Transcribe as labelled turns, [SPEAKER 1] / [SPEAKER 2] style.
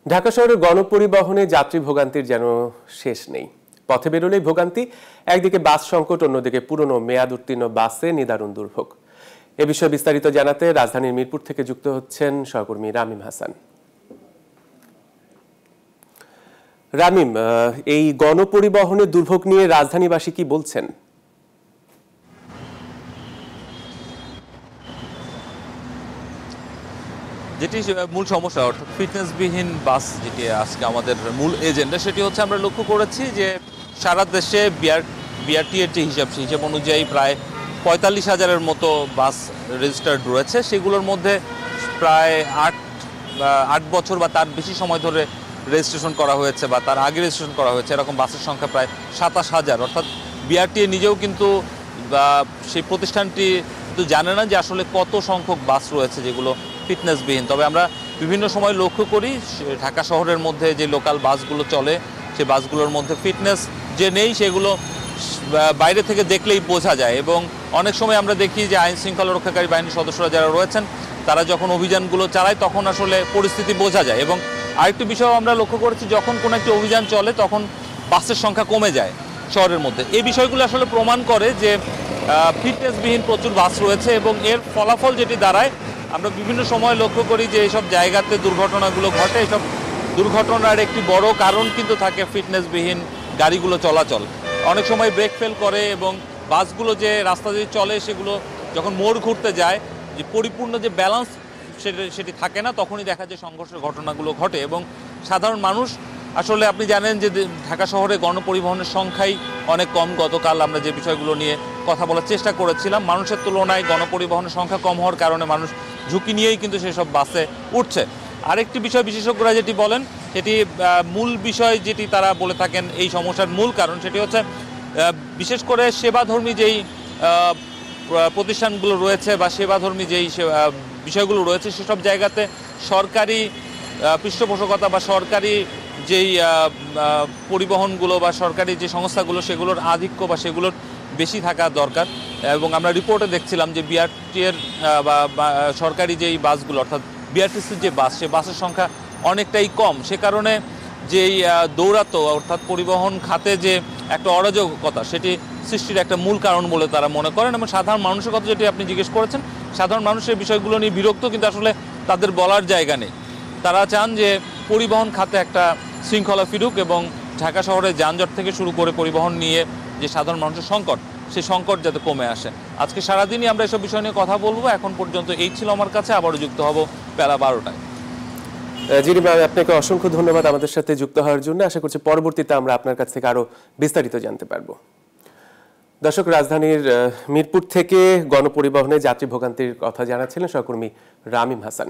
[SPEAKER 1] ঢাকা শহরের গণপরিবহনে যাত্রী ভোগান্তির যেন শেষ নেই। পথে বেরোলেই ভোগান্তি, একদিকে বাস সংকট, অন্যদিকে পুরনো মেয়াদ উত্তীর্ণ বাসে নিদারুণ দুর্ভোগ। এ বিষয়ে বিস্তারিত জানাতে রাজধানীর মিরপুর থেকে যুক্ত হচ্ছেন সহকর্মী রামিম হাসান। রামিম, এই গণপরিবহনের দুর্ভোগ নিয়ে রাজধানীবাসী কি বলছেন?
[SPEAKER 2] যেটি মূল সমস্যা, অর্থাৎ ফিটনেসবিহীন বাস, যেটি আজকে আমাদের মূল এজেন্ডা, সেটি হচ্ছে আমরা লক্ষ্য করেছি যে সারা দেশে বিআরটি এর যে হিসাব অনুযায়ী প্রায় ৪৫,০০০-এর মতো বাস রেজিস্টার্ড রয়েছে। সেগুলোর মধ্যে প্রায় ৮ বছর বা তার বেশি সময় ধরে রেজিস্ট্রেশন করা হয়েছে বা তার আগে রেজিস্ট্রেশন করা হয়েছে এরকম বাসের সংখ্যা প্রায় ২৭,০০০। অর্থাৎ বিআরটি নিজেও কিন্তু সেই প্রতিষ্ঠানটি কিন্তু জানে না যে আসলে কত সংখ্যক বাস রয়েছে যেগুলো ফিটনেসবিহীন। তবে আমরা বিভিন্ন সময় লক্ষ্য করি ঢাকা শহরের মধ্যে যে লোকাল বাসগুলো চলে, সেই বাসগুলোর মধ্যে ফিটনেস যে নেই সেগুলো বাইরে থেকে দেখলেই বোঝা যায়। এবং অনেক সময় আমরা দেখি যে আইন শৃঙ্খলা রক্ষাকারী বাহিনীর সদস্যরা যারা রয়েছেন তারা যখন অভিযানগুলো চালায় তখন আসলে পরিস্থিতি বোঝা যায়। এবং আরেকটি বিষয়ও আমরা লক্ষ্য করেছি, যখন কোনো একটি অভিযান চলে তখন বাসের সংখ্যা কমে যায় শহরের মধ্যে। এই বিষয়গুলো আসলে প্রমাণ করে যে ফিটনেসবিহীন প্রচুর বাস রয়েছে এবং এর ফলাফল যেটি দাঁড়ায়, আমরা বিভিন্ন সময় লক্ষ্য করি যে এইসব জায়গাতে দুর্ঘটনাগুলো ঘটে। এইসব দুর্ঘটনার একটি বড় কারণ কিন্তু থাকে ফিটনেসবিহীন গাড়িগুলো চলাচল। অনেক সময় ব্রেক ফেল করে এবং বাসগুলো যে রাস্তা দিয়ে চলে সেগুলো যখন মোড় ঘুরতে যায়, যে পরিপূর্ণ যে ব্যালেন্স সেটি থাকে না, তখনই দেখা যায় সংঘর্ষের ঘটনাগুলো ঘটে। এবং সাধারণ মানুষ আসলে, আপনি জানেন যে ঢাকা শহরে গণপরিবহনের সংখ্যাই অনেক কম। গতকাল আমরা যে বিষয়গুলো নিয়ে কথা বলার চেষ্টা করেছিলাম, মানুষের তুলনায় গণপরিবহনের সংখ্যা কম হওয়ার কারণে মানুষ ঝুঁকি নিয়েই কিন্তু সেসব বাসে উঠছে। আরেকটি বিষয় বিশেষজ্ঞরা যেটি বলেন, সেটি মূল বিষয় যেটি তারা বলে থাকেন এই সমস্যার মূল কারণ, সেটি হচ্ছে বিশেষ করে সেবাধর্মী যেই প্রতিষ্ঠানগুলো রয়েছে বা সেবাধর্মী যেই বিষয়গুলো রয়েছে, সেসব জায়গাতে সরকারি পৃষ্ঠপোষকতা বা সরকারি যেই পরিবহনগুলো বা সরকারি যে সংস্থাগুলো, সেগুলোর আধিক্য বা সেগুলোর বেশি থাকা দরকার। এবং আমরা রিপোর্টে দেখছিলাম যে বিআরটি এর বা সরকারি যেই বাসগুলো, অর্থাৎ বিআরটিসির যে বাস, সে বাসের সংখ্যা অনেকটাই কম। সে কারণে যেই দৌরাত্ম্য, অর্থাৎ পরিবহন খাতে যে একটা অরাজকতা, সেটি সৃষ্টির একটা মূল কারণ বলে তারা মনে করেন। এবং সাধারণ মানুষের কথা যেটি আপনি জিজ্ঞেস করেছেন, সাধারণ মানুষের বিষয়গুলো নিয়ে বিরক্ত, কিন্তু আসলে তাদের বলার জায়গা নেই। তারা চান যে পরিবহন খাতে একটা শৃঙ্খলা ফিরুক এবং ঢাকা শহরে যানজট থেকে শুরু করে পরিবহন নিয়ে যে সাধারণ মানুষের সংকট, সেই সংকট যাতে কমে আসে। আজকে সারাদিনই আমরা এসব বিষয় নিয়ে কথা বলবো। এখন পর্যন্ত এই ছিল আমার কাছে, আবারও যুক্ত হব বেলা ১২টায়।
[SPEAKER 1] জিনি ভাই, আপনাকে অসংখ্য ধন্যবাদ আমাদের সাথে যুক্ত হওয়ার জন্য। আশা করছি পরবর্তীতে আমরা আপনার কাছ থেকে আরো বিস্তারিত জানতে পারবো। দর্শক, রাজধানীর মিরপুর থেকে গণপরিবহনে যাত্রী ভোগান্তির কথা জানাচ্ছিলেন সহকর্মী রামিম হাসান।